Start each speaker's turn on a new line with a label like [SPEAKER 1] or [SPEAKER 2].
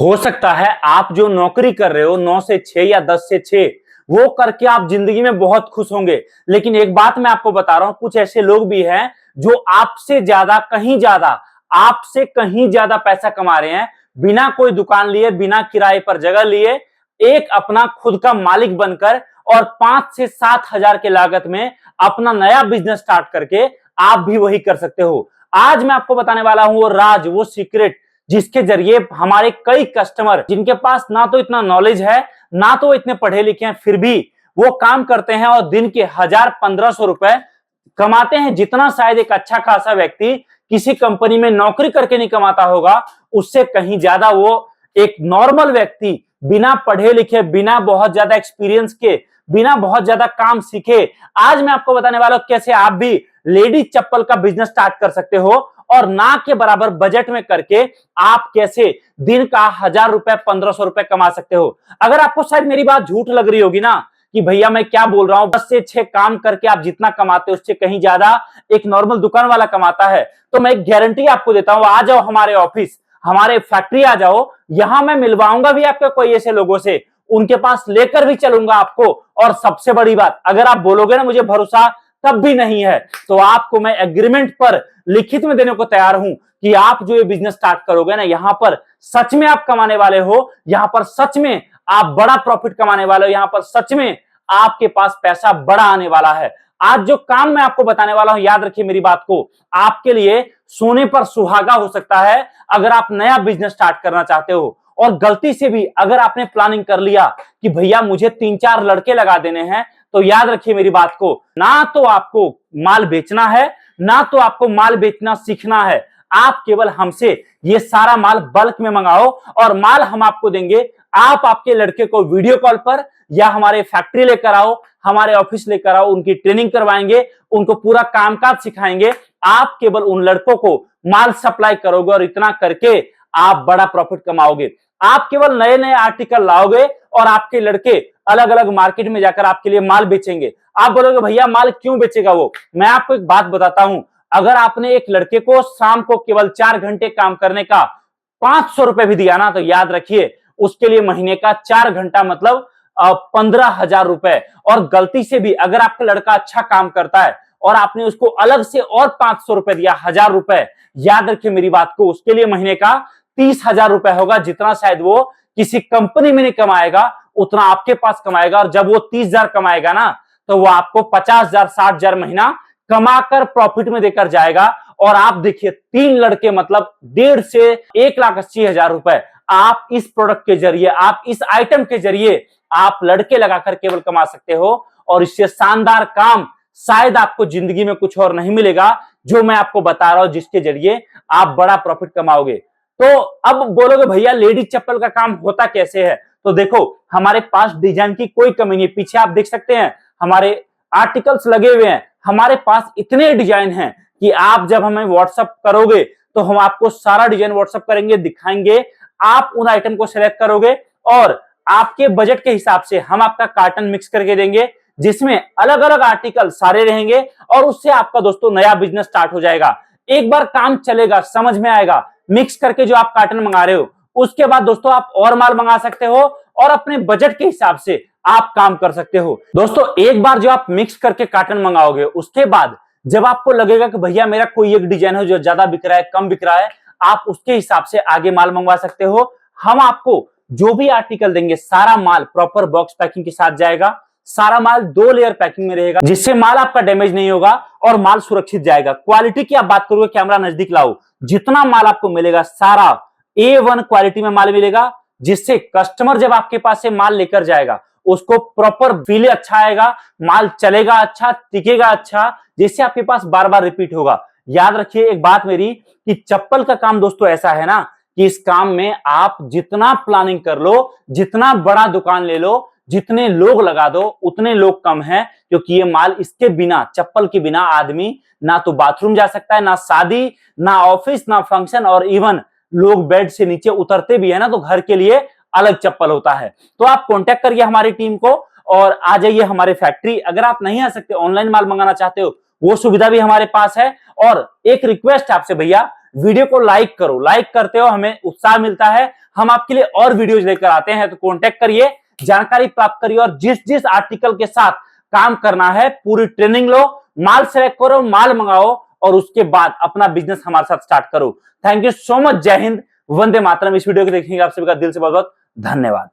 [SPEAKER 1] हो सकता है आप जो नौकरी कर रहे हो 9 से 6 या 10 से 6 वो करके आप जिंदगी में बहुत खुश होंगे। लेकिन एक बात मैं आपको बता रहा हूं, कुछ ऐसे लोग भी हैं जो आपसे कहीं ज्यादा पैसा कमा रहे हैं, बिना कोई दुकान लिए, बिना किराए पर जगह लिए, एक अपना खुद का मालिक बनकर और 5 से 7 हजार के लागत में अपना नया बिजनेस स्टार्ट करके आप भी वही कर सकते हो। आज मैं आपको बताने वाला हूं वो राज, वो सीक्रेट, जिसके जरिए हमारे कई कस्टमर जिनके पास ना तो इतना नॉलेज है, ना तो इतने पढ़े लिखे हैं, फिर भी वो काम करते हैं और दिन के 1000-1500 रुपए कमाते हैं, जितना शायद एक अच्छा खासा व्यक्ति किसी कंपनी में नौकरी करके नहीं कमाता होगा, उससे कहीं ज्यादा वो एक नॉर्मल व्यक्ति बिना पढ़े लिखे, बिना बहुत ज्यादा एक्सपीरियंस के, बिना बहुत ज्यादा काम सीखे, आज मैं आपको बताने वाला हूं कैसे आप भी लेडीज चप्पल का बिजनेस स्टार्ट कर सकते हो और ना के बराबर बजट में करके आप कैसे दिन का 1000 रुपए, 1500 रुपए कमा सकते हो। अगर आपको शायद मेरी बात झूठ लग रही होगी ना कि भैया मैं क्या बोल रहा हूं, 10 से 6 काम करके आप जितना कमाते हो उससे कहीं ज्यादा एक नॉर्मल दुकान वाला कमाता है, तो मैं एक गारंटी आपको देता हूं, आ जाओ हमारे ऑफिस, हमारे फैक्ट्री आ जाओ, यहां मैं मिलवाऊंगा भी आपको कोई ऐसे लोगों से, उनके पास लेकर भी चलूंगा आपको। और सबसे बड़ी बात, अगर आप बोलोगे ना मुझे भरोसा तब भी नहीं है, तो आपको मैं एग्रीमेंट पर लिखित में देने को तैयार हूं कि आप जो ये बिजनेस स्टार्ट करोगे ना, यहां पर सच में आप कमाने वाले हो, यहां पर सच में आप बड़ा प्रॉफिट कमाने वाले हो, यहां पर सच में आपके पास पैसा बड़ा आने वाला है। आज जो काम मैं आपको बताने वाला हूं, याद रखिए मेरी बात को, आपके लिए सोने पर सुहागा हो सकता है अगर आप नया बिजनेस स्टार्ट करना चाहते हो। और गलती से भी अगर आपने प्लानिंग कर लिया कि भैया मुझे 3-4 लड़के लगा देने हैं, तो याद रखिए मेरी बात को, ना तो आपको माल बेचना है, ना तो आपको माल बेचना सीखना है। आप केवल हमसे ये सारा माल बल्क में मंगाओ और माल हम आपको देंगे। आप आपके लड़के को वीडियो कॉल पर या हमारे फैक्ट्री लेकर आओ, हमारे ऑफिस लेकर आओ, उनकी ट्रेनिंग करवाएंगे, उनको पूरा कामकाज सिखाएंगे। आप केवल उन लड़कों को माल सप्लाई करोगे और इतना करके आप बड़ा प्रॉफिट कमाओगे। आप केवल नए नए आर्टिकल लाओगे और आपके लड़के अलग अलग मार्केट में जाकर आपके लिए माल बेचेंगे। आप बोलोगे भैया माल क्यों बेचेगा वो? मैं आपको एक बात बताता हूं, अगर आपने एक लड़के को शाम को केवल 4 घंटे काम करने का 500 रुपए भी दिया ना, तो याद रखिए उसके लिए महीने का 4 घंटा मतलब 15,000 रुपए। और गलती से भी अगर आपका लड़का अच्छा काम करता है और आपने उसको अलग से और 500 रुपए दिया, 1000 रुपए, याद रखिए मेरी बात को, उसके लिए महीने का 30,000 रुपए होगा, जितना शायद वो किसी कंपनी में नहीं कमाएगा उतना आपके पास कमाएगा। और जब वो 30,000 कमाएगा ना, तो वो आपको 50,000, 60,000 महीना कमाकर प्रॉफिट में देकर जाएगा। और आप देखिए 3 लड़के मतलब 1.5 से 1,80,000 रुपए आप इस प्रोडक्ट के जरिए, आप इस आइटम के जरिए आप लड़के लगाकर केवल कमा सकते हो। और इससे शानदार काम शायद आपको जिंदगी में कुछ और नहीं मिलेगा जो मैं आपको बता रहा हूं, जिसके जरिए आप बड़ा प्रॉफिट कमाओगे। तो अब बोलोगे भैया लेडीज चप्पल का काम होता कैसे है? तो देखो हमारे पास डिजाइन की कोई कमी नहीं, पीछे आप देख सकते हैं हमारे आर्टिकल्स लगे हुए हैं, हमारे पास इतने डिजाइन हैं कि आप जब हमें व्हाट्सएप करोगे तो हम आपको सारा डिजाइन व्हाट्सएप करेंगे, दिखाएंगे, आप उन आइटम को सिलेक्ट करोगे और आपके बजट के हिसाब से हम आपका कार्टन मिक्स करके देंगे, जिसमें अलग अलग आर्टिकल सारे रहेंगे और उससे आपका दोस्तों नया बिजनेस स्टार्ट हो जाएगा। एक बार काम चलेगा, समझ में आएगा, मिक्स करके जो आप कार्टन मंगा रहे हो, उसके बाद दोस्तों आप और माल मंगा सकते हो और अपने बजट के हिसाब से आप काम कर सकते हो। दोस्तों एक बार जो आप मिक्स करके कार्टन मंगाओगे, उसके बाद जब आपको लगेगा कि भैया मेरा कोई एक डिजाइन है जो ज्यादा बिक रहा है, कम बिक रहा है, आप उसके हिसाब से आगे माल मंगवा सकते हो। हम आपको जो भी आर्टिकल देंगे सारा माल प्रॉपर बॉक्स पैकिंग के साथ जाएगा, सारा माल 2 लेयर पैकिंग में रहेगा, जिससे माल आपका डैमेज नहीं होगा और माल सुरक्षित जाएगा। क्वालिटी की आप बात करोगे, कैमरा नजदीक लाओ, जितना माल आपको मिलेगा सारा A1 क्वालिटी में माल मिलेगा, जिससे कस्टमर जब आपके पास से माल लेकर जाएगा उसको प्रॉपर फील अच्छा आएगा, माल चलेगा अच्छा, टिकेगा अच्छा, जिससे आपके पास बार बार रिपीट होगा। याद रखिए एक बात मेरी कि चप्पल का काम दोस्तों ऐसा है ना कि इस काम में आप जितना प्लानिंग कर लो, जितना बड़ा दुकान ले लो, जितने लोग लगा दो उतने लोग कम हैं, क्योंकि ये माल इसके बिना, चप्पल के बिना आदमी ना तो बाथरूम जा सकता है, ना शादी, ना ऑफिस, ना फंक्शन, और इवन लोग बेड से नीचे उतरते भी है ना तो घर के लिए अलग चप्पल होता है। तो आप कांटेक्ट करिए हमारी टीम को और आ जाइए हमारे फैक्ट्री। अगर आप नहीं आ सकते, ऑनलाइन माल मंगाना चाहते हो, वो सुविधा भी हमारे पास है। और एक रिक्वेस्ट आपसे भैया, वीडियो को लाइक करो, लाइक करते हो हमें उत्साह मिलता है, हम आपके लिए और वीडियोज लेकर आते हैं। तो कॉन्टेक्ट करिए, जानकारी प्राप्त करिए और जिस जिस आर्टिकल के साथ काम करना है पूरी ट्रेनिंग लो, माल सेलेक्ट करो, माल मंगाओ और उसके बाद अपना बिजनेस हमारे साथ स्टार्ट करो। Thank you so much. जय हिंद, वंदे मातरम। इस वीडियो को देखने के आप सभी का दिल से बहुत बहुत धन्यवाद।